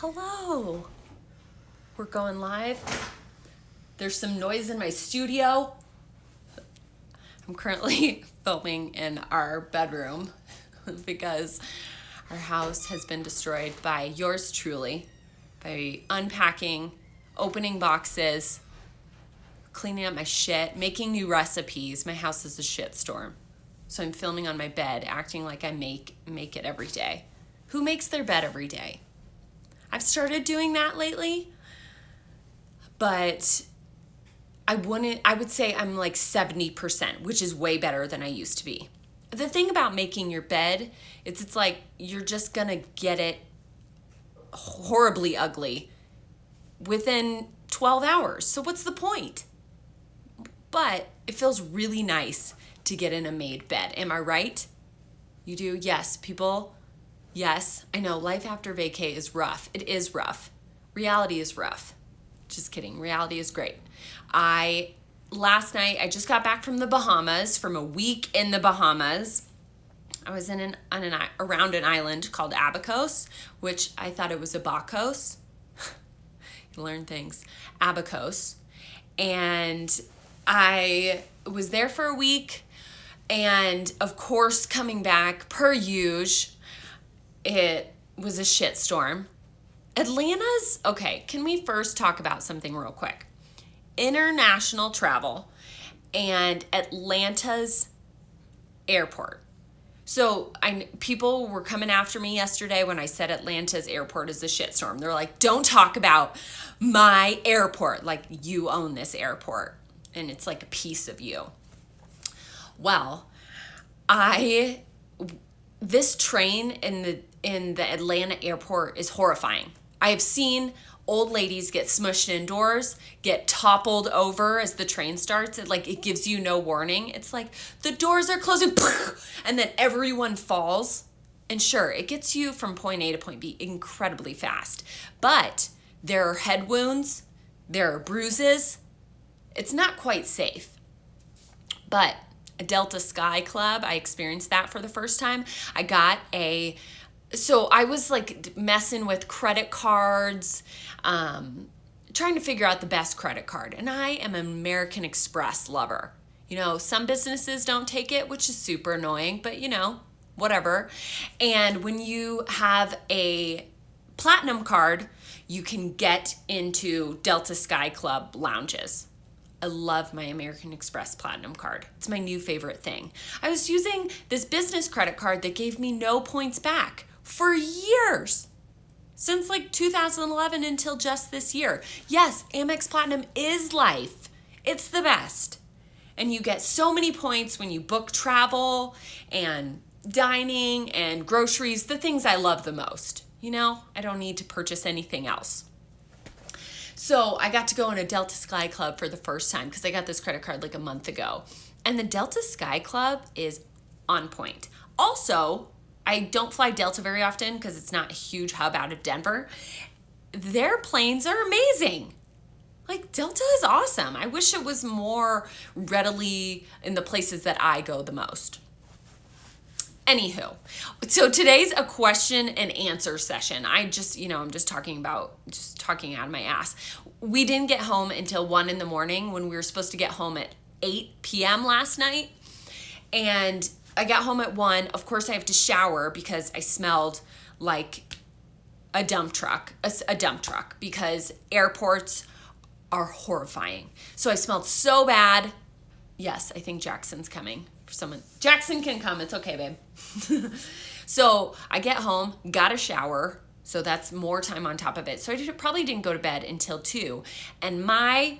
Hello. We're going live. There's some noise in my studio. I'm currently filming in our bedroom because our house has been destroyed by yours truly, by unpacking, opening boxes, cleaning up my shit, making new recipes. My house is a shitstorm. So I'm filming on my bed, acting like I make it every day. Who makes their bed every day? I've started doing that lately, but I would say I'm like 70%, which is way better than I used to be. The thing about making your bed, it's like you're just gonna get it horribly ugly within 12 hours. So what's the point? But it feels really nice to get in a made bed. Am I right? You do? Yes, people. Yes, I know life after vacay is rough. It is rough. Reality is rough. Just kidding. Reality is great. Last night, I just got back from the Bahamas, from a week in the Bahamas. I was around an island called Abacos, which I thought it was Abacos. You learn things. Abacos. And I was there for a week. And of course, coming back, per usual, it was a shitstorm. Okay, can we first talk about something real quick? International travel and Atlanta's airport. So people were coming after me yesterday when I said Atlanta's airport is a shitstorm. They're like, don't talk about my airport, like you own this airport and it's like a piece of you. Well, this train in the Atlanta airport is horrifying. I have seen old ladies get smushed indoors, get toppled over as the train starts. It gives you no warning. It's like the doors are closing and then everyone falls. And sure, it gets you from point A to point B incredibly fast. But there are head wounds, there are bruises. It's not quite safe. But a Delta Sky Club, I experienced that for the first time. So I was like messing with credit cards, trying to figure out the best credit card. And I am an American Express lover. You know, some businesses don't take it, which is super annoying, but whatever. And when you have a platinum card, you can get into Delta Sky Club lounges. I love my American Express Platinum card. It's my new favorite thing. I was using this business credit card that gave me no points back for years. Since like 2011 until just this year. Yes, Amex Platinum is life. It's the best. And you get so many points when you book travel and dining and groceries, the things I love the most. I don't need to purchase anything else. So I got to go on a Delta Sky Club for the first time because I got this credit card like a month ago. And the Delta Sky Club is on point. Also, I don't fly Delta very often because it's not a huge hub out of Denver. Their planes are amazing. Like, Delta is awesome. I wish it was more readily in the places that I go the most. Anywho, so today's a question and answer session. I'm just talking out of my ass. We didn't get home until 1 a.m. when we were supposed to get home at 8 p.m. last night. And I got home at 1. Of course, I have to shower because I smelled like a dump truck because airports are horrifying. So I smelled so bad. Yes, I think Jackson's coming. Jackson can come. It's okay, babe. So I get home, got a shower. So that's more time on top of it. So I probably didn't go to bed until 2. And my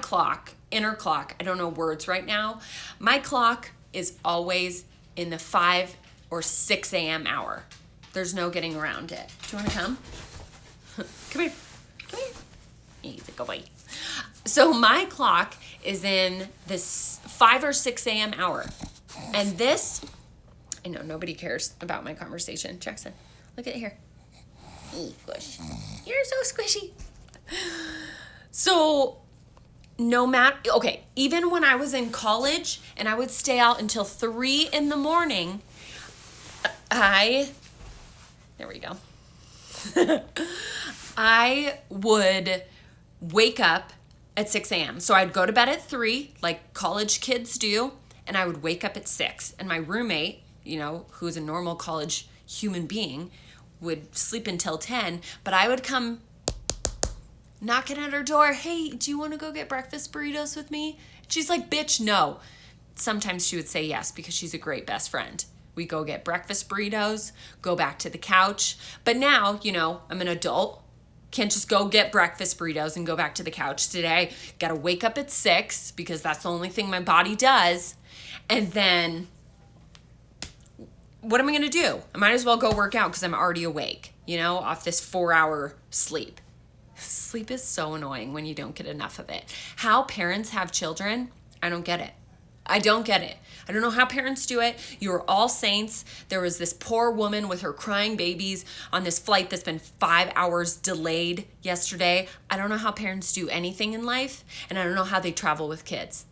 clock, inner clock, I don't know words right now. My clock is always in the 5 or 6 a.m. hour. There's no getting around it. Do you want to come? Come here. He's a good boy. So my clock is in this 5 or 6 a.m. hour. And this, I know nobody cares about my conversation. Jackson, look at here. Squish. You're so squishy. So even when I was in college and I would stay out until 3 a.m, there we go. I would wake up at 6 a.m. So I'd go to bed at 3, like college kids do, and I would wake up at 6. And my roommate, who's a normal college human being, would sleep until 10, but I would come knocking at her door. Hey, do you want to go get breakfast burritos with me? She's like, bitch, no. Sometimes she would say yes because she's a great best friend. We go get breakfast burritos, go back to the couch. But now, I'm an adult. Can't just go get breakfast burritos and go back to the couch today. Got to wake up at 6 because that's the only thing my body does. And then what am I going to do? I might as well go work out because I'm already awake, off this 4-hour sleep. Sleep is so annoying when you don't get enough of it. How parents have children, I don't get it. I don't get it. I don't know how parents do it. You are all saints. There was this poor woman with her crying babies on this flight that's been 5 hours delayed yesterday. I don't know how parents do anything in life, and I don't know how they travel with kids.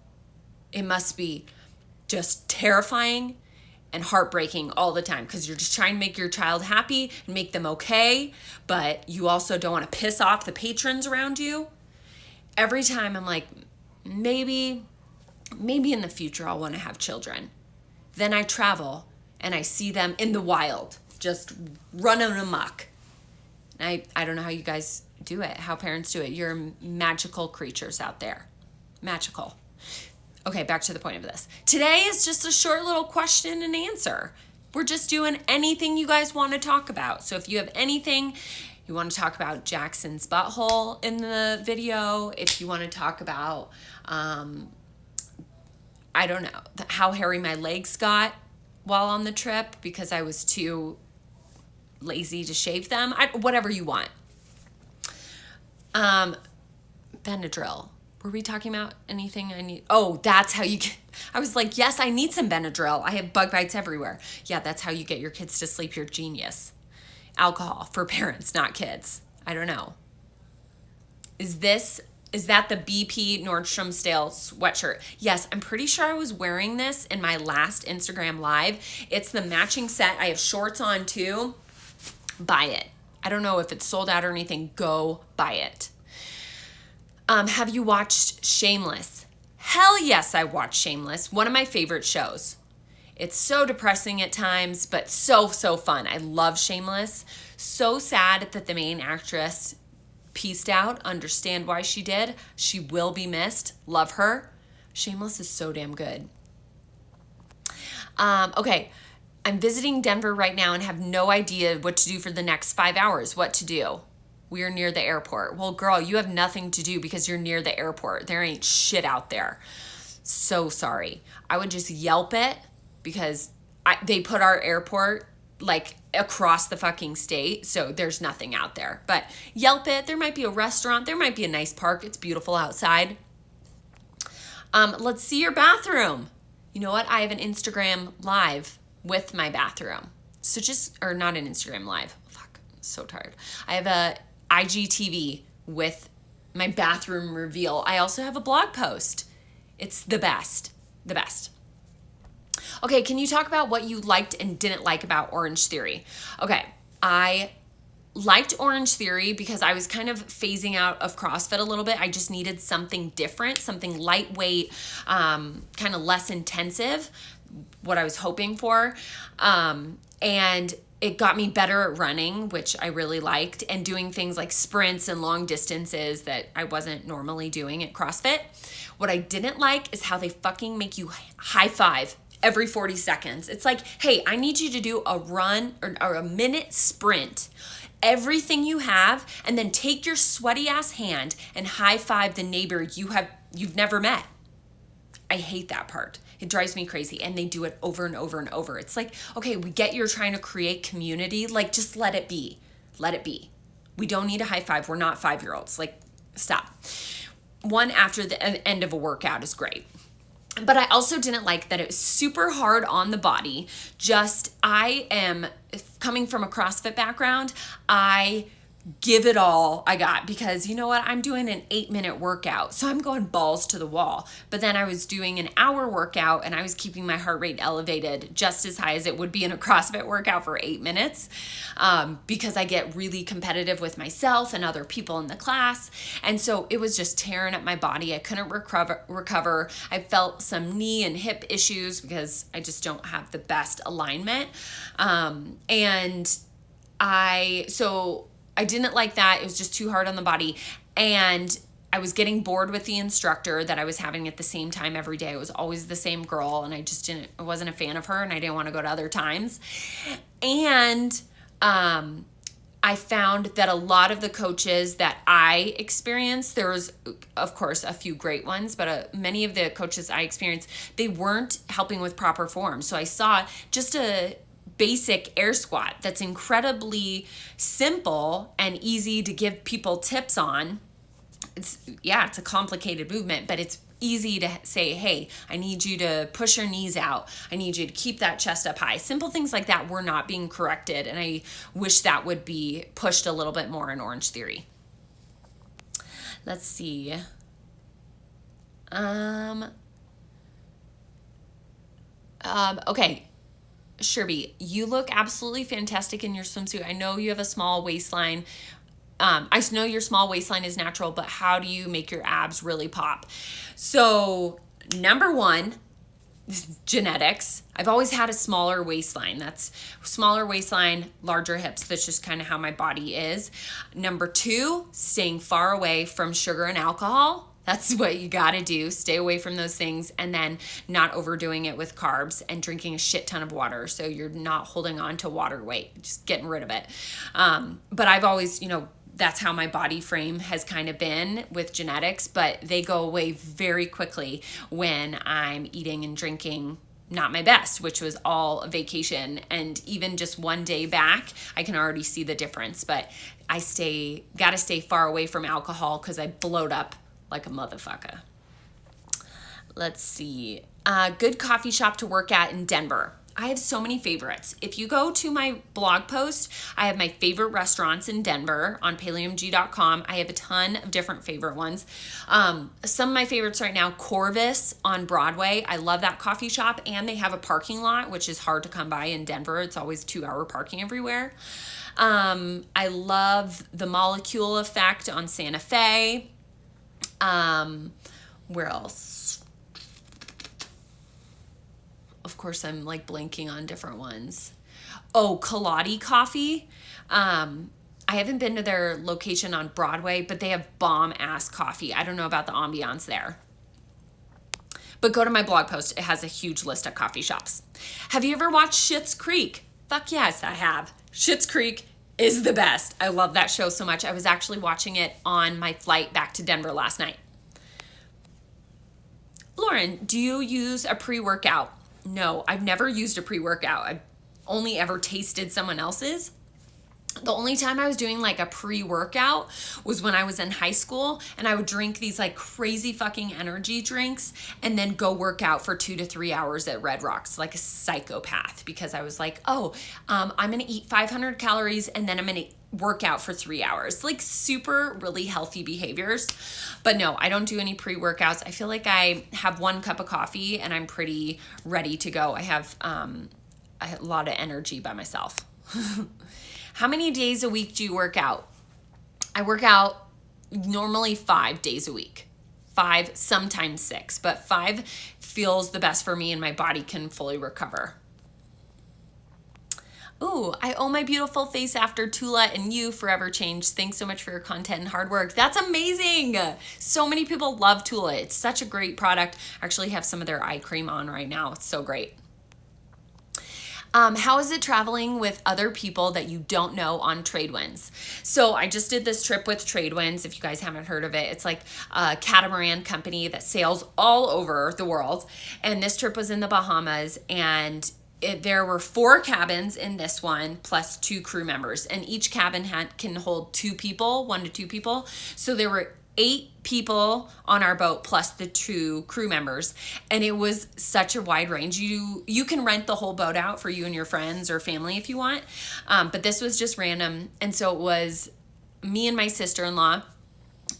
It must be just terrifying and heartbreaking all the time because you're just trying to make your child happy and make them okay, but you also don't want to piss off the patrons around you. Every time I'm like, maybe in the future I'll want to have children. Then I travel and I see them in the wild, just running amok. I don't know how you guys do it, how parents do it. You're magical creatures out there. Magical. Okay, back to the point of this. Today is just a short little question and answer. We're just doing anything you guys want to talk about. So if you have anything you want to talk about Jackson's butthole in the video, if you want to talk about, I don't know, how hairy my legs got while on the trip because I was too lazy to shave them, whatever you want. Benadryl. Were we talking about anything I need? Oh, that's how you get, I was like, yes, I need some Benadryl. I have bug bites everywhere. Yeah, that's how you get your kids to sleep. You're genius. Alcohol for parents, not kids. I don't know. Is that the BP Nordstrom Stale sweatshirt? Yes, I'm pretty sure I was wearing this in my last Instagram live. It's the matching set. I have shorts on too. Buy it. I don't know if it's sold out or anything. Go buy it. Have you watched Shameless? Hell yes, I watched Shameless. One of my favorite shows. It's so depressing at times, but so fun. I love Shameless. So sad that the main actress pieced out. Understand why she did. She will be missed. Love her. Shameless is so damn good. Okay, I'm visiting Denver right now and have no idea what to do for the next 5 hours. What to do? We are near the airport. Well, girl, you have nothing to do because you're near the airport. There ain't shit out there. So sorry. I would just Yelp it because they put our airport like across the fucking state, so there's nothing out there. But Yelp it. There might be a restaurant. There might be a nice park. It's beautiful outside. Let's see your bathroom. You know what? I have an Instagram live with my bathroom. So or not an Instagram live. Fuck, I'm so tired. I have a IGTV with my bathroom reveal. I also have a blog post. It's the best. The best. Okay, can you talk about what you liked and didn't like about Orange Theory? Okay, I liked Orange Theory because I was kind of phasing out of CrossFit a little bit. I just needed something different, something lightweight, kind of less intensive, what I was hoping for. And it got me better at running, which I really liked, and doing things like sprints and long distances that I wasn't normally doing at CrossFit. What I didn't like is how they fucking make you high five every 40 seconds. It's like, hey, I need you to do a run or a minute sprint, everything you have, and then take your sweaty ass hand and high five the neighbor you've never met. I hate that part. It drives me crazy. And they do it over and over and over. It's like, okay, we get you're trying to create community. Like, just let it be. Let it be. We don't need a high five. We're not 5-year-olds. Like, stop. One after the end of a workout is great. But I also didn't like that it was super hard on the body. I am coming from a CrossFit background. I give it all I got, because you know what? I'm doing an 8-minute workout, so I'm going balls to the wall. But then I was doing an hour workout and I was keeping my heart rate elevated just as high as it would be in a CrossFit workout for 8 minutes, because I get really competitive with myself and other people in the class. And so it was just tearing up my body. I couldn't recover. I felt some knee and hip issues because I just don't have the best alignment. I didn't like that. It was just too hard on the body. And I was getting bored with the instructor that I was having at the same time every day. It was always the same girl, and I wasn't a fan of her, and I didn't want to go to other times. And I found that a lot of the coaches that I experienced, there was, of course, a few great ones, but many of the coaches I experienced, they weren't helping with proper form. So I saw just a basic air squat that's incredibly simple and easy to give people tips on. It's a complicated movement, but it's easy to say, hey, I need you to push your knees out. I need you to keep that chest up high. Simple things like that were not being corrected, and I wish that would be pushed a little bit more in Orange Theory. Let's see. Okay. Sherby, you look absolutely fantastic in your swimsuit. I know you have a small waistline. I know your small waistline is natural, but how do you make your abs really pop? So, number one, genetics. I've always had a smaller waistline. That's smaller waistline, larger hips. That's just kind of how my body is. Number two, staying far away from sugar and alcohol. That's what you got to do. Stay away from those things, and then not overdoing it with carbs and drinking a shit ton of water. So you're not holding on to water weight, just getting rid of it. But I've always, that's how my body frame has kind of been with genetics, but they go away very quickly when I'm eating and drinking not my best, which was all a vacation. And even just one day back, I can already see the difference. But I got to stay far away from alcohol because I bloat up like a motherfucker. Let's see. Good coffee shop to work at in Denver. I have so many favorites. If you go to my blog post, I have my favorite restaurants in Denver on paleomg.com. I have a ton of different favorite ones. Some of my favorites right now, Corvus on Broadway. I love that coffee shop, and they have a parking lot, which is hard to come by in Denver. It's always 2-hour parking everywhere. I love the Molecule Effect on Santa Fe. Where else? Of course, I'm like blanking on different ones. Oh, Kaladi Coffee. I haven't been to their location on Broadway, but they have bomb ass coffee. I don't know about the ambiance there. But go to my blog post. It has a huge list of coffee shops. Have you ever watched Schitt's Creek? Fuck yes, I have. Schitt's Creek is the best. I love that show so much. I was actually watching it on my flight back to Denver last night. Lauren, do you use a pre-workout? No, I've never used a pre-workout. I've only ever tasted someone else's. The only time I was doing like a pre-workout was when I was in high school, and I would drink these like crazy fucking energy drinks and then go work out for 2 to 3 hours at Red Rocks like a psychopath, because I was like, I'm going to eat 500 calories and then I'm going to work out for 3 hours. Like super really healthy behaviors. But no, I don't do any pre-workouts. I feel like I have 1 cup of coffee and I'm pretty ready to go. I have a lot of energy by myself. How many days a week do you work out? I work out normally 5 days a week. 5, sometimes 6, but 5 feels the best for me and my body can fully recover. Ooh, I owe my beautiful face after Tula and you forever changed. Thanks so much for your content and hard work. That's amazing. So many people love Tula. It's such a great product. I actually have some of their eye cream on right now. It's so great. How is it traveling with other people that you don't know on Tradewinds? So I just did this trip with Tradewinds. If you guys haven't heard of it, it's like a catamaran company that sails all over the world. And this trip was in the Bahamas, and there were 4 cabins in this one plus 2 crew members, and each cabin can hold 2 people, 1 to 2 people. So there were 8 people on our boat plus the 2 crew members, and it was such a wide range. You can rent the whole boat out for you and your friends or family if you want, but this was just random. And so it was me and my sister-in-law.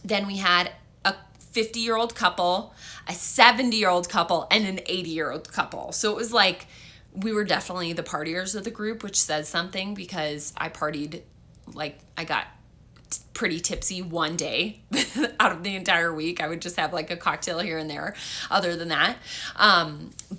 Then we had a 50-year-old couple, a 70-year-old couple, and an 80-year-old couple. So it was like we were definitely the partiers of the group, which says something because I partied, like I got pretty tipsy one day out of the entire week. I would just have like a cocktail here and there other than that.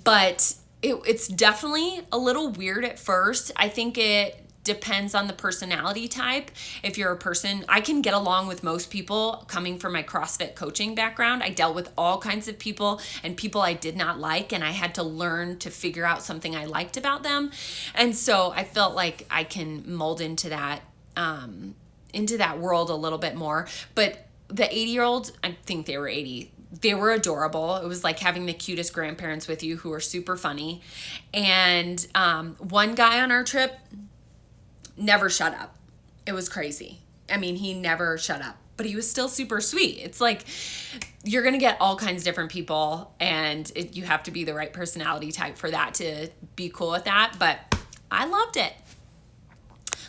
But it's definitely a little weird at first. I think it depends on the personality type. If you're a person, I can get along with most people coming from my CrossFit coaching background. I dealt with all kinds of people and people I did not like, and I had to learn to figure out something I liked about them. And so I felt like I can mold into that world a little bit more. But the 80-year-olds, I think they were 80. They were adorable. It was like having the cutest grandparents with you who were super funny. And one guy on our trip never shut up. It was crazy. I mean, he never shut up, but he was still super sweet. It's like you're going to get all kinds of different people, and you have to be the right personality type for that to be cool with that. But I loved it.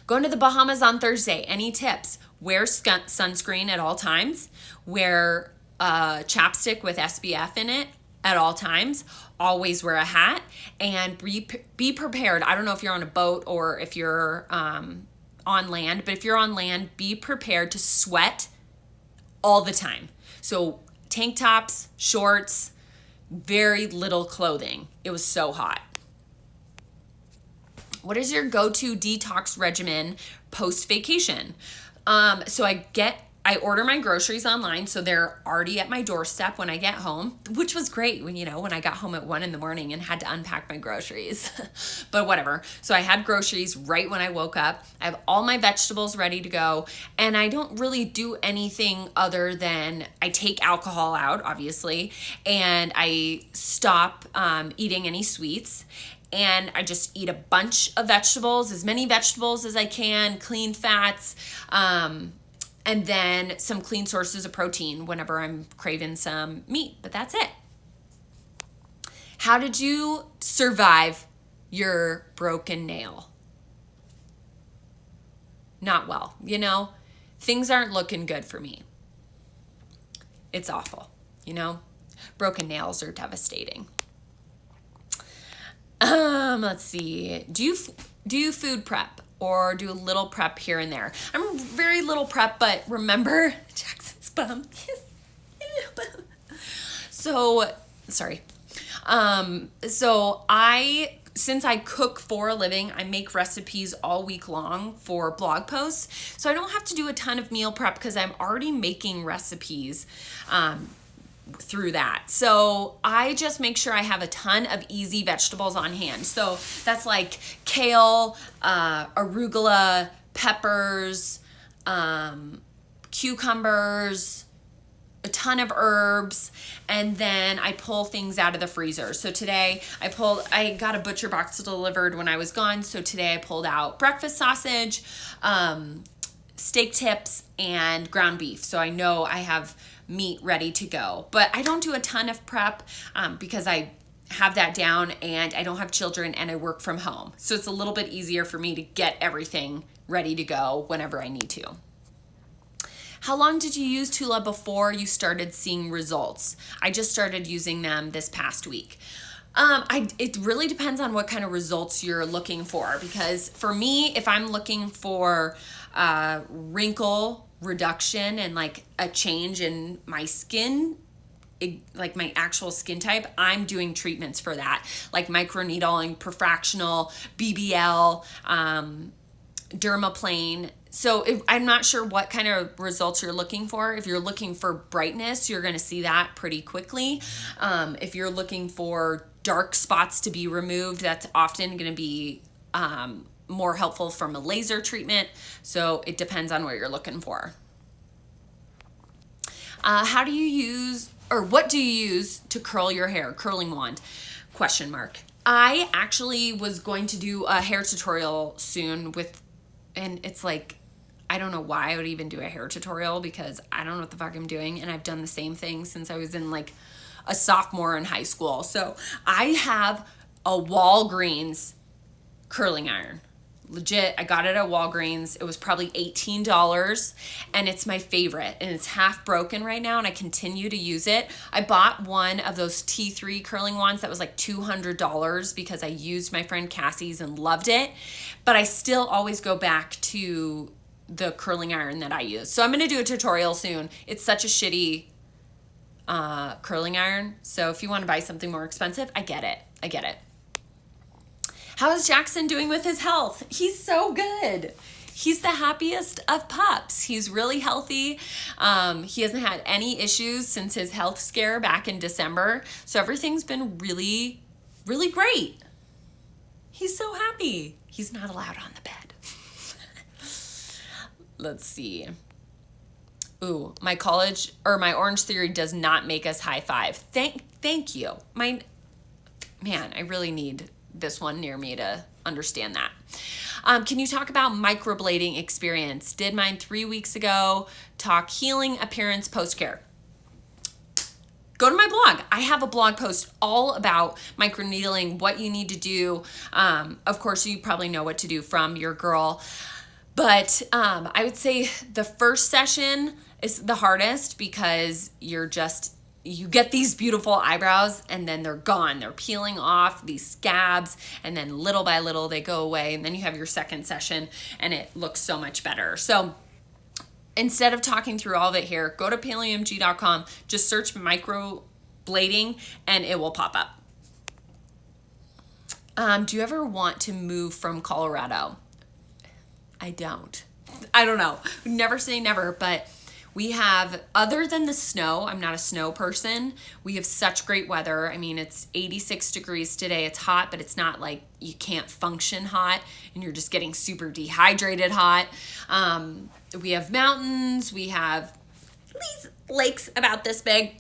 Going to the Bahamas on Thursday. Any tips? Wear sunscreen at all times. Wear chapstick with SPF in it at all times. Always wear a hat and be prepared. I don't know if you're on a boat or if you're on land, but if you're on land, be prepared to sweat all the time. So tank tops, shorts, very little clothing. It was so hot. What is your go-to detox regimen post-vacation? So I order my groceries online, so they're already at my doorstep when I get home, which was great when I got home at 1 a.m. and had to unpack my groceries, but whatever. So I had groceries right when I woke up. I have all my vegetables ready to go, and I don't really do anything other than I take alcohol out, obviously, and I stop eating any sweets. And I just eat a bunch of vegetables, as many vegetables as I can, clean fats, and then some clean sources of protein whenever I'm craving some meat, but that's it. How did you survive your broken nail? Not well, things aren't looking good for me. It's awful, broken nails are devastating. Let's see. Do you food prep? Or do a little prep here and there? I'm very little prep, but remember Jackson's bum. So, sorry. Since I cook for a living, I make recipes all week long for blog posts. So I don't have to do a ton of meal prep because I'm already making recipes through that. So I just make sure I have a ton of easy vegetables on hand. So that's like kale, arugula, peppers, cucumbers, a ton of herbs, and then I pull things out of the freezer. So today I got a butcher box delivered when I was gone. So today I pulled out breakfast sausage, steak tips, and ground beef. So I know I have meat ready to go, but I don't do a ton of prep because I have that down and I don't have children and I work from home. So it's a little bit easier for me to get everything ready to go whenever I need to. How long did you use Tula before you started seeing results? I just started using them this past week. It really depends on what kind of results you're looking for, because for me, if I'm looking for wrinkle reduction and like a change in my skin, like my actual skin type, I'm doing treatments for that, like microneedling, Perfractional, BBL, dermaplane. So I'm not sure what kind of results you're looking for. If you're looking for brightness, you're going to see that pretty quickly. If you're looking for dark spots to be removed, that's often going to be more helpful from a laser treatment. So it depends on what you're looking for. How do you use, or what do you use to curl your hair? Curling wand, ? I actually was going to do a hair tutorial soon and it's like, I don't know why I would even do a hair tutorial because I don't know what the fuck I'm doing. And I've done the same thing since I was in like a sophomore in high school. So I have a Walgreens curling iron. legit, I got it at Walgreens. It was probably $18 and it's my favorite, and it's half broken right now and I continue to use it. I bought one of those T3 curling wands that was like $200 because I used my friend Cassie's and loved it, but I still always go back to the curling iron that I use. So I'm gonna do a tutorial soon. It's such a shitty curling iron, so if you want to buy something more expensive, I get it. How is Jackson doing with his health? He's so good. He's the happiest of pups. He's really healthy. He hasn't had any issues since his health scare back in December. So everything's been really, really great. He's so happy. He's not allowed on the bed. Let's see. Ooh, my Orange Theory does not make us high five. Thank you. Man, I really need this one near me to understand that. Can you talk about microblading experience? Did mine 3 weeks ago. Talk healing, appearance, post-care. Go to my blog. I have a blog post all about microneedling, what you need to do. Of course, you probably know what to do from your girl. But I would say the first session is the hardest because you get these beautiful eyebrows and then they're gone. They're peeling off these scabs and then little by little they go away, and then you have your second session and it looks so much better. So instead of talking through all of it here, go to paleomg.com, just search microblading and it will pop up. Do you ever want to move from Colorado? I don't know. Never say never, but we have, other than the snow, I'm not a snow person. We have such great weather. I mean, it's 86 degrees today. It's hot, but it's not like you can't function hot and you're just getting super dehydrated hot. We have mountains. We have these lakes about this big.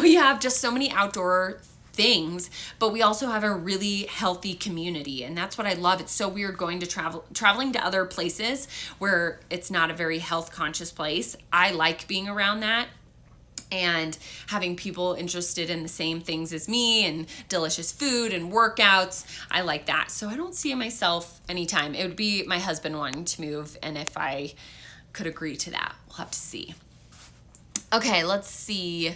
We have just so many outdoor things, but we also have a really healthy community, and that's what I love. It's so weird going to traveling to other places where it's not a very health conscious place. I like being around that and having people interested in the same things as me and delicious food and workouts. I like that. So I don't see myself anytime. It would be my husband wanting to move, and if I could agree to that, we'll have to see. Okay, let's see.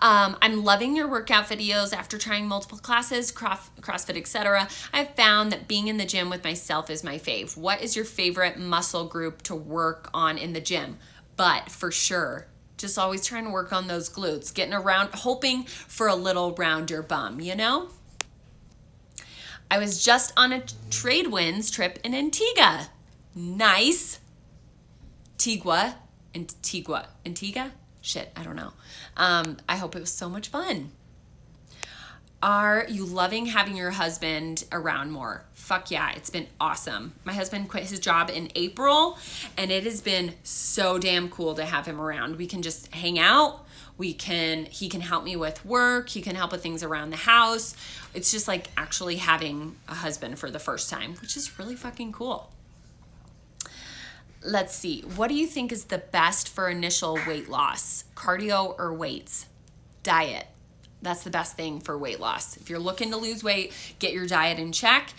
I'm loving your workout videos after trying multiple classes, CrossFit, etc. I've found that being in the gym with myself is my fave. What is your favorite muscle group to work on in the gym? But for sure, just always trying to work on those glutes, getting around, hoping for a little rounder bum, you know? I was just on a Tradewinds trip in Antigua. Nice. Antigua? Shit, I don't know. I hope it was so much fun. Are you loving having your husband around more? Fuck yeah, it's been awesome. My husband quit his job in April, and it has been so damn cool to have him around. We can just hang out. He can help me with work. He can help with things around the house. It's just like actually having a husband for the first time, which is really fucking cool. Let's see. What do you think is the best for initial weight loss? Cardio or weights? Diet. That's the best thing for weight loss. If you're looking to lose weight, get your diet in check.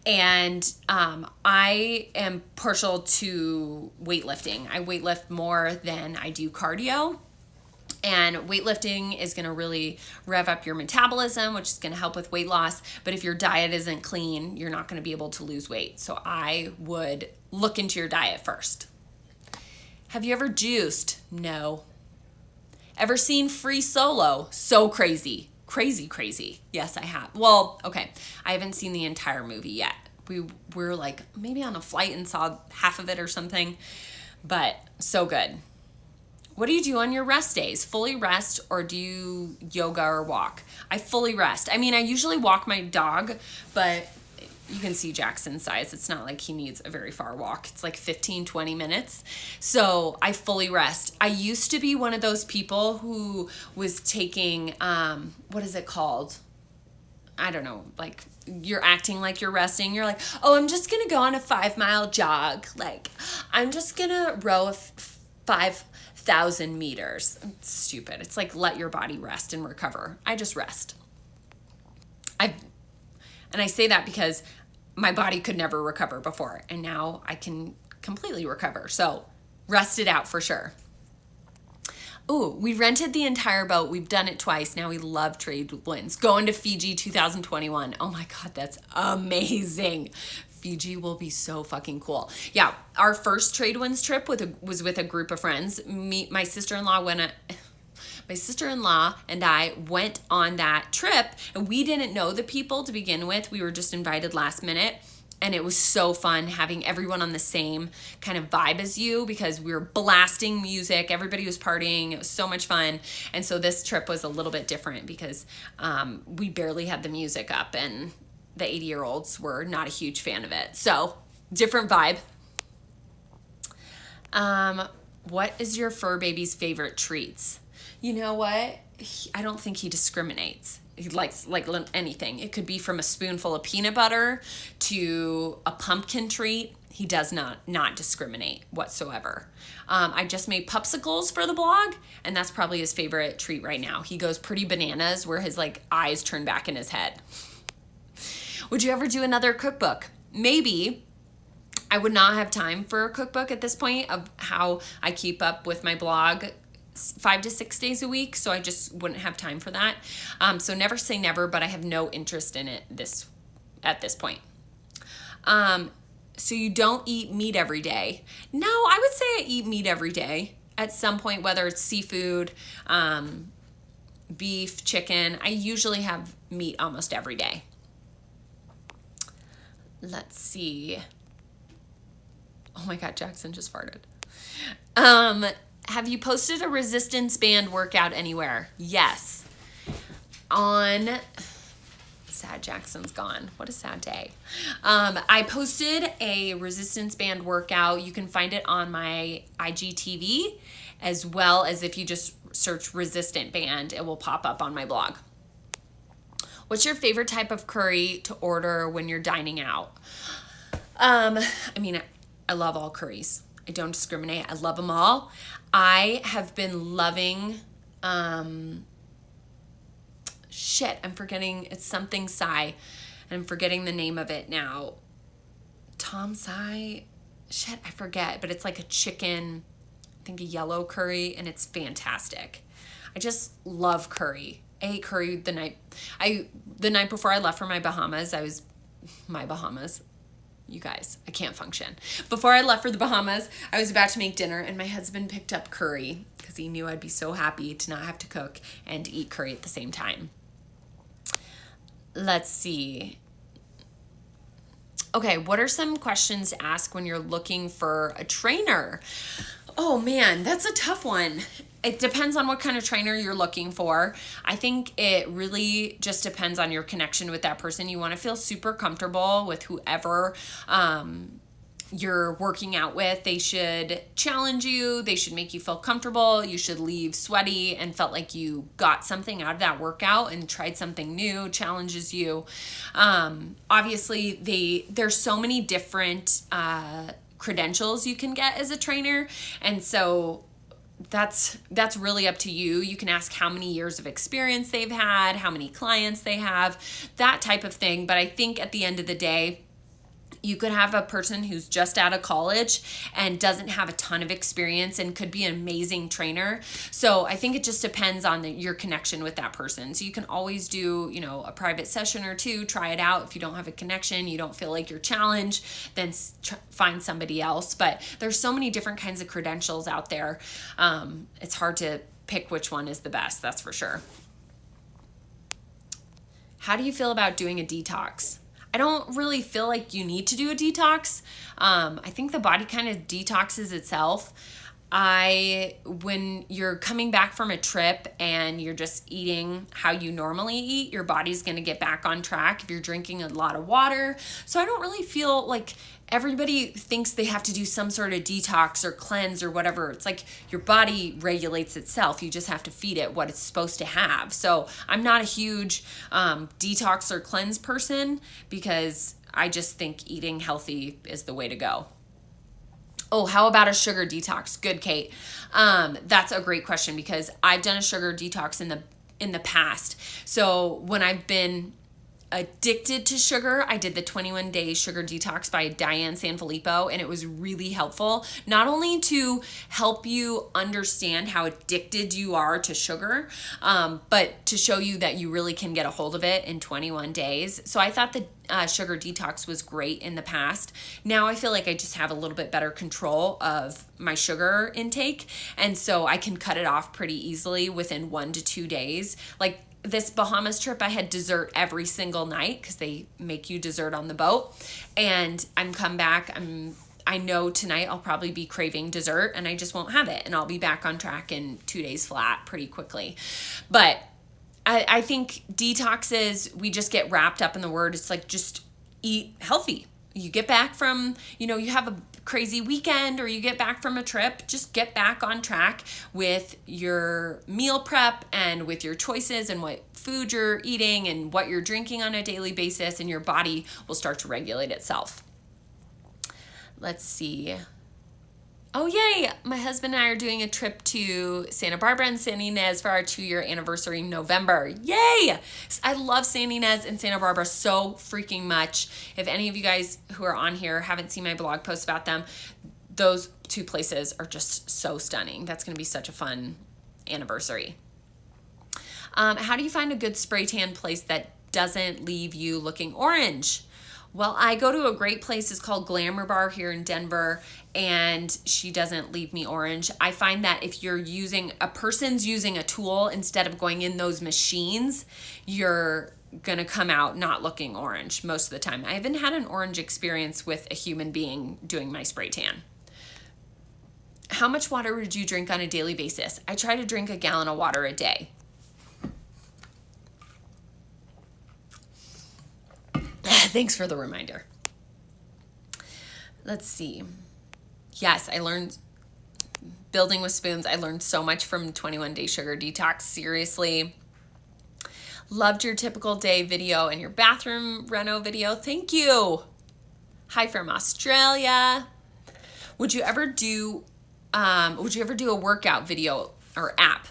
And I am partial to weightlifting. I weightlift more than I do cardio. And weightlifting is going to really rev up your metabolism, which is going to help with weight loss. But if your diet isn't clean, you're not going to be able to lose weight. So I would look into your diet first. Have you ever juiced? No. Ever seen Free Solo? So crazy. Crazy. Yes, I have. Well, okay. I haven't seen the entire movie yet. We were like maybe on a flight and saw half of it or something. But so good. What do you do on your rest days? Fully rest, or do you yoga or walk? I fully rest. I mean, I usually walk my dog, but you can see Jackson's size. It's not like he needs a very far walk. It's like 15, 20 minutes. So I fully rest. I used to be one of those people who was taking, what is it called? I don't know, like you're acting like you're resting. You're like, oh, I'm just going to go on a 5-mile jog. Like, I'm just going to row 5,000 meters. It's stupid. It's like, let your body rest and recover. I just rest. And I say that because my body could never recover before. And now I can completely recover. So rest it out for sure. Oh, we rented the entire boat. We've done it twice. Now we love trade winds. Going to Fiji 2021. Oh my God, that's amazing. Fiji will be so fucking cool. Yeah, our first trade winds trip was with a group of friends. My sister-in-law and I went on that trip, and we didn't know the people to begin with. We were just invited last minute. And it was so fun having everyone on the same kind of vibe as you, because we were blasting music. Everybody was partying. It was so much fun. And so this trip was a little bit different because we barely had the music up, and the 80-year-olds were not a huge fan of it. So different vibe. What is your fur baby's favorite treats? You know what? I don't think he discriminates. He likes like anything. It could be from a spoonful of peanut butter to a pumpkin treat. He does not discriminate whatsoever. I just made popsicles for the blog, and that's probably his favorite treat right now. He goes pretty bananas where his like eyes turn back in his head. Would you ever do another cookbook? Maybe. I would not have time for a cookbook at this point of how I keep up with my blog 5 to 6 days a week, so I just wouldn't have time for that. So never say never, but I have no interest in it at this point. So you don't eat meat every day? No, I would say I eat meat every day at some point, whether it's seafood, beef, chicken. I usually have meat almost every day. Let's see. Oh my God, Jackson just farted. Have you posted a resistance band workout anywhere? Yes. Sad Jackson's gone. What a sad day. I posted a resistance band workout. You can find it on my IGTV, as well as if you just search resistant band, it will pop up on my blog. What's your favorite type of curry to order when you're dining out? I love all curries. I don't discriminate. I love them all. I have been loving, I'm forgetting, it's something Sai, and I'm forgetting the name of it now. Tom Sai, I forget, but it's like a chicken, I think a yellow curry, and it's fantastic. I just love curry. I ate curry the night before I left for my Bahamas. You guys, I can't function. Before I left for the Bahamas, I was about to make dinner, and my husband picked up curry because he knew I'd be so happy to not have to cook and eat curry at the same time. Let's see. Okay, what are some questions to ask when you're looking for a trainer? Oh man, that's a tough one. It depends on what kind of trainer you're looking for. I think it really just depends on your connection with that person. You want to feel super comfortable with whoever you're working out with. They should challenge you. They should make you feel comfortable. You should leave sweaty and felt like you got something out of that workout and tried something new, challenges you. Obviously, there's so many different credentials you can get as a trainer. And so that's really up to you. You can ask how many years of experience they've had, how many clients they have, that type of thing. But I think at the end of the day, you could have a person who's just out of college and doesn't have a ton of experience and could be an amazing trainer. So I think it just depends on your connection with that person. So you can always do, a private session or two, try it out. If you don't have a connection, you don't feel like you're challenged, then find somebody else. But there's so many different kinds of credentials out there. It's hard to pick which one is the best, that's for sure. How do you feel about doing a detox? I don't really feel like you need to do a detox. I think the body kind of detoxes itself. When you're coming back from a trip and you're just eating how you normally eat, your body's going to get back on track if you're drinking a lot of water. So I don't really feel like everybody thinks they have to do some sort of detox or cleanse or whatever. It's like your body regulates itself. You just have to feed it what it's supposed to have. So I'm not a huge detox or cleanse person because I just think eating healthy is the way to go. Oh, how about a sugar detox? Good, Kate. That's a great question because I've done a sugar detox in the past. So when I've been addicted to sugar, I did the 21 Day Sugar Detox by Diane Sanfilippo, and it was really helpful, not only to help you understand how addicted you are to sugar, but to show you that you really can get a hold of it in 21 days. So I thought the sugar detox was great in the past. Now I feel like I just have a little bit better control of my sugar intake, and so I can cut it off pretty easily within 1 to 2 days. Like this Bahamas trip, I had dessert every single night because they make you dessert on the boat. And I'm come back, I know tonight I'll probably be craving dessert and I just won't have it. And I'll be back on track in 2 days flat pretty quickly. But I think detoxes, we just get wrapped up in the word. It's like, just eat healthy. You get back from, you have a crazy weekend or you get back from a trip, just get back on track with your meal prep and with your choices and what food you're eating and what you're drinking on a daily basis, and your body will start to regulate itself. Let's see. Oh, yay! My husband and I are doing a trip to Santa Barbara and San Ynez for our 2-year anniversary in November. Yay! I love San Ynez and Santa Barbara so freaking much. If any of you guys who are on here haven't seen my blog post about them, those 2 places are just so stunning. That's going to be such a fun anniversary. How do you find a good spray tan place that doesn't leave you looking orange? Well, I go to a great place. It's called Glamour Bar here in Denver, and she doesn't leave me orange. I find that if a person's using a tool instead of going in those machines, you're gonna come out not looking orange most of the time. I haven't had an orange experience with a human being doing my spray tan. How much water would you drink on a daily basis? I try to drink 1 gallon of water a day. Thanks for the reminder. Let's see. Yes, I learned building with spoons. I learned so much from 21 Day Sugar Detox. Seriously. Loved your typical day video and your bathroom reno video. Thank you. Hi from Australia. Would you ever do a workout video or app?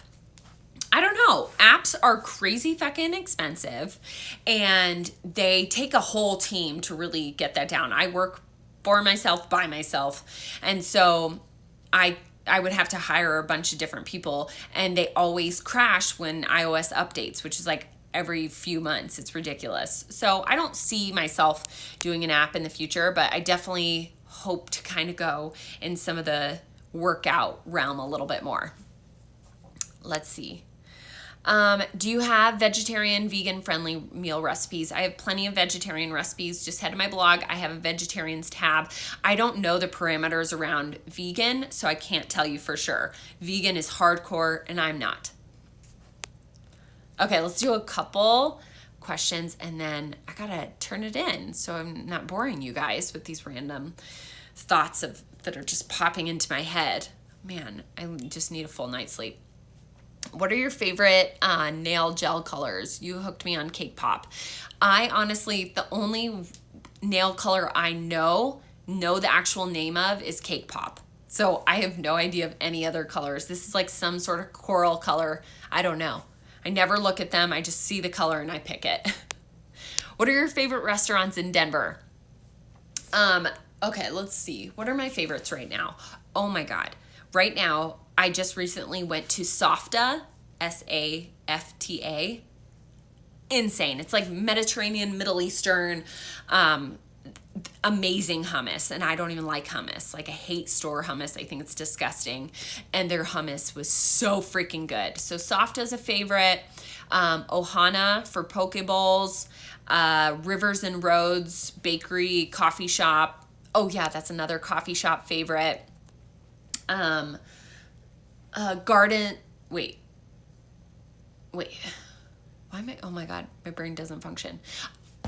I don't know. Apps are crazy fucking expensive, and they take a whole team to really get that down. I work for myself, by myself, and so I would have to hire a bunch of different people, and they always crash when iOS updates, which is like every few months. It's ridiculous. So I don't see myself doing an app in the future, but I definitely hope to kind of go in some of the workout realm a little bit more. Let's see. Do you have vegetarian, vegan friendly meal recipes? I have plenty of vegetarian recipes. Just head to my blog. I have a vegetarians tab. I don't know the parameters around vegan, so I can't tell you for sure. Vegan is hardcore and I'm not. Okay, let's do a couple questions and then I gotta turn it in so I'm not boring you guys with these random thoughts that are just popping into my head. Man, I just need a full night's sleep. What are your favorite nail gel colors? You hooked me on Cake Pop. I honestly, the only nail color I know the actual name of is Cake Pop. So I have no idea of any other colors. This is like some sort of coral color. I don't know. I never look at them. I just see the color and I pick it. What are your favorite restaurants in Denver? Okay, let's see. What are my favorites right now? Oh my God. Right now, I just recently went to Safta, S-A-F-T-A. Insane. It's like Mediterranean, Middle Eastern, amazing hummus. And I don't even like hummus. Like, I hate store hummus. I think it's disgusting. And their hummus was so freaking good. So Safta is a favorite. Ohana for poke bowls. Rivers and Roads Bakery, coffee shop. Oh yeah, that's another coffee shop favorite. Garden, wait, why am I, oh my God, my brain doesn't function.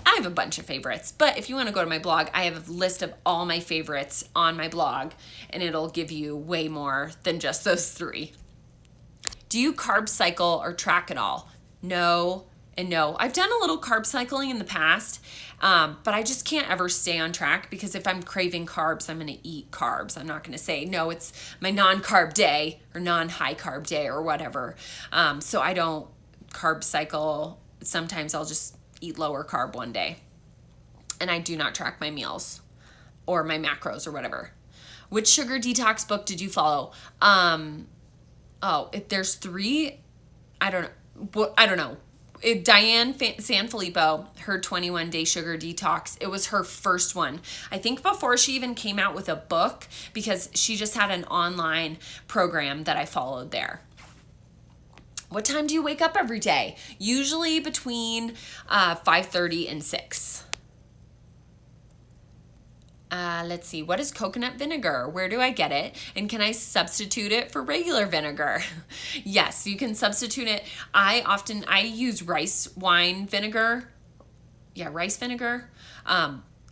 I have a bunch of favorites, but if you want to go to my blog, I have a list of all my favorites on my blog, and it'll give you way more than just those 3. Do you carb cycle or track at all? No and no. I've done a little carb cycling in the past, but I just can't ever stay on track because if I'm craving carbs, I'm going to eat carbs. I'm not going to say, no, it's my non-carb day or non-high carb day or whatever. So I don't carb cycle. Sometimes I'll just eat lower carb one day. And I do not track my meals or my macros or whatever. Which sugar detox book did you follow? If there's 3, I don't know. Diane Sanfilippo, her 21-day sugar detox, it was her first one. I think before she even came out with a book, because she just had an online program that I followed there. What time do you wake up every day? Usually between 5:30 and 6. Let's see, what is coconut vinegar? Where do I get it? And can I substitute it for regular vinegar? Yes, you can substitute it. I use rice wine vinegar. Yeah, rice vinegar.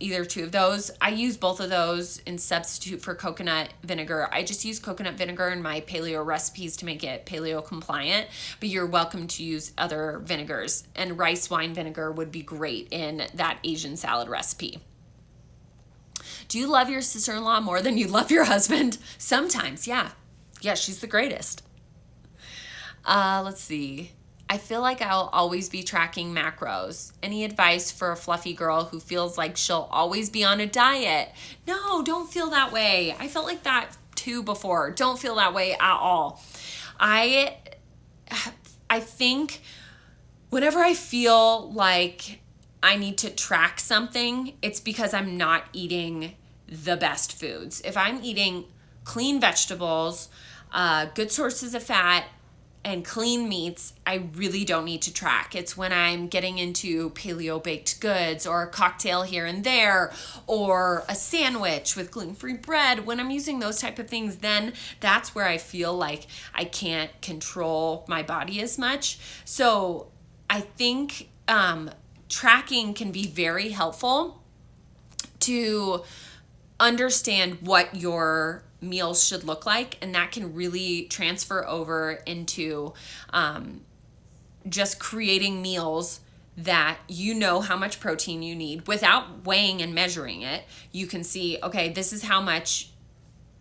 Either 2 of those. I use both of those in substitute for coconut vinegar. I just use coconut vinegar in my paleo recipes to make it paleo compliant, but you're welcome to use other vinegars. And rice wine vinegar would be great in that Asian salad recipe. Do you love your sister-in-law more than you love your husband? Sometimes, yeah. Yeah, she's the greatest. Let's see. I feel like I'll always be tracking macros. Any advice for a fluffy girl who feels like she'll always be on a diet? No, don't feel that way. I felt like that too before. Don't feel that way at all. I think whenever I feel like I need to track something, it's because I'm not eating the best foods. If I'm eating clean vegetables, good sources of fat, and clean meats, I really don't need to track. It's when I'm getting into paleo baked goods or a cocktail here and there or a sandwich with gluten-free bread, when I'm using those type of things, then that's where I feel like I can't control my body as much. So I think tracking can be very helpful to understand what your meals should look like, and that can really transfer over into just creating meals that you know how much protein you need without weighing and measuring it. You can see, okay, this is how much,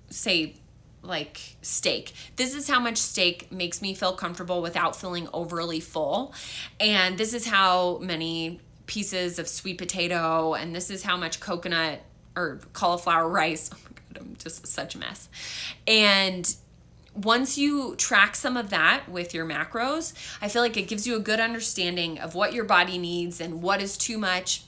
say, like steak. This is how much steak makes me feel comfortable without feeling overly full. And this is how many pieces of sweet potato, and this is how much coconut or cauliflower rice. Oh my God, I'm just such a mess. And once you track some of that with your macros, I feel like it gives you a good understanding of what your body needs and what is too much.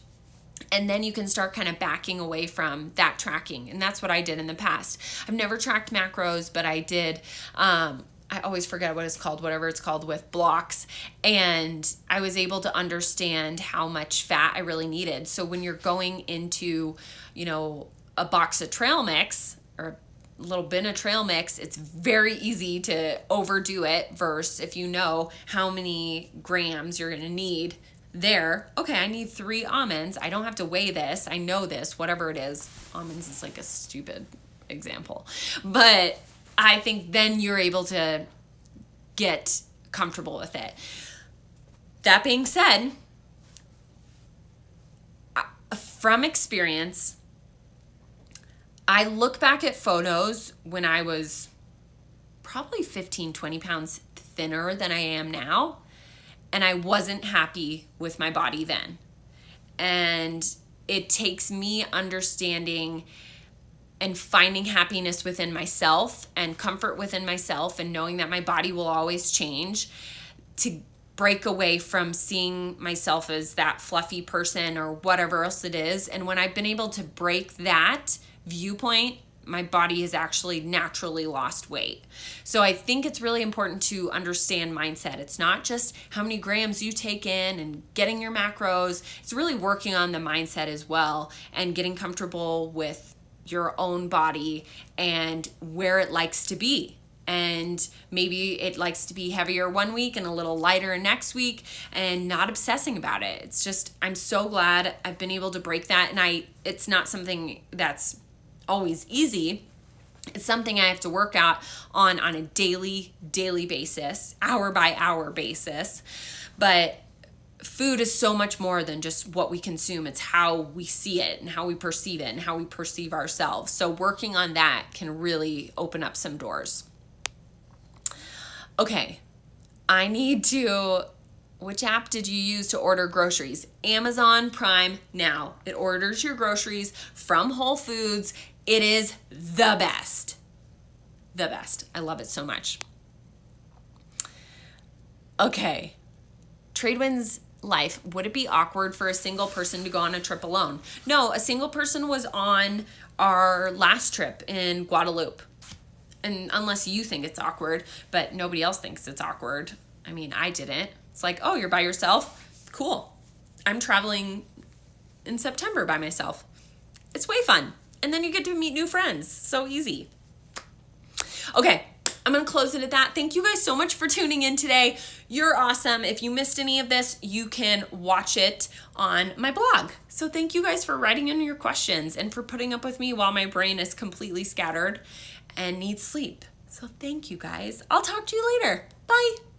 And then you can start kind of backing away from that tracking. And that's what I did in the past. I've never tracked macros, but I did, I always forget what it's called, whatever it's called, with blocks. And I was able to understand how much fat I really needed. So when you're going into, a box of trail mix or a little bin of trail mix, it's very easy to overdo it versus if you know how many grams you're going to need there. Okay, I need 3 almonds. I don't have to weigh this. I know this, whatever it is. Almonds is like a stupid example. But I think then you're able to get comfortable with it. That being said, from experience, I look back at photos when I was probably 15, 20 pounds thinner than I am now, and I wasn't happy with my body then. And it takes me understanding and finding happiness within myself and comfort within myself and knowing that my body will always change to break away from seeing myself as that fluffy person or whatever else it is. And when I've been able to break that viewpoint, my body has actually naturally lost weight. So I think it's really important to understand mindset. It's not just how many grams you take in and getting your macros. It's really working on the mindset as well and getting comfortable with your own body and where it likes to be. And maybe it likes to be heavier one week and a little lighter next week, and not obsessing about it. It's just, I'm so glad I've been able to break that. And it's not something that's always easy. It's something I have to work out on a daily basis, hour by hour basis. But food is so much more than just what we consume. It's how we see it and how we perceive it and how we perceive ourselves. So working on that can really open up some doors. Okay, I need to Which app did you use to order groceries? Amazon Prime Now. It orders your groceries from Whole Foods. It is the best. The best. I love it so much. Okay. Tradewinds life. Would it be awkward for a single person to go on a trip alone? No, a single person was on our last trip in Guadeloupe. And unless you think it's awkward, but nobody else thinks it's awkward. I mean, I didn't. It's like, oh, you're by yourself? Cool. I'm traveling in September by myself. It's way fun. And then you get to meet new friends. So easy. Okay, I'm going to close it at that. Thank you guys so much for tuning in today. You're awesome. If you missed any of this, you can watch it on my blog. So thank you guys for writing in your questions and for putting up with me while my brain is completely scattered and needs sleep. So thank you guys. I'll talk to you later. Bye.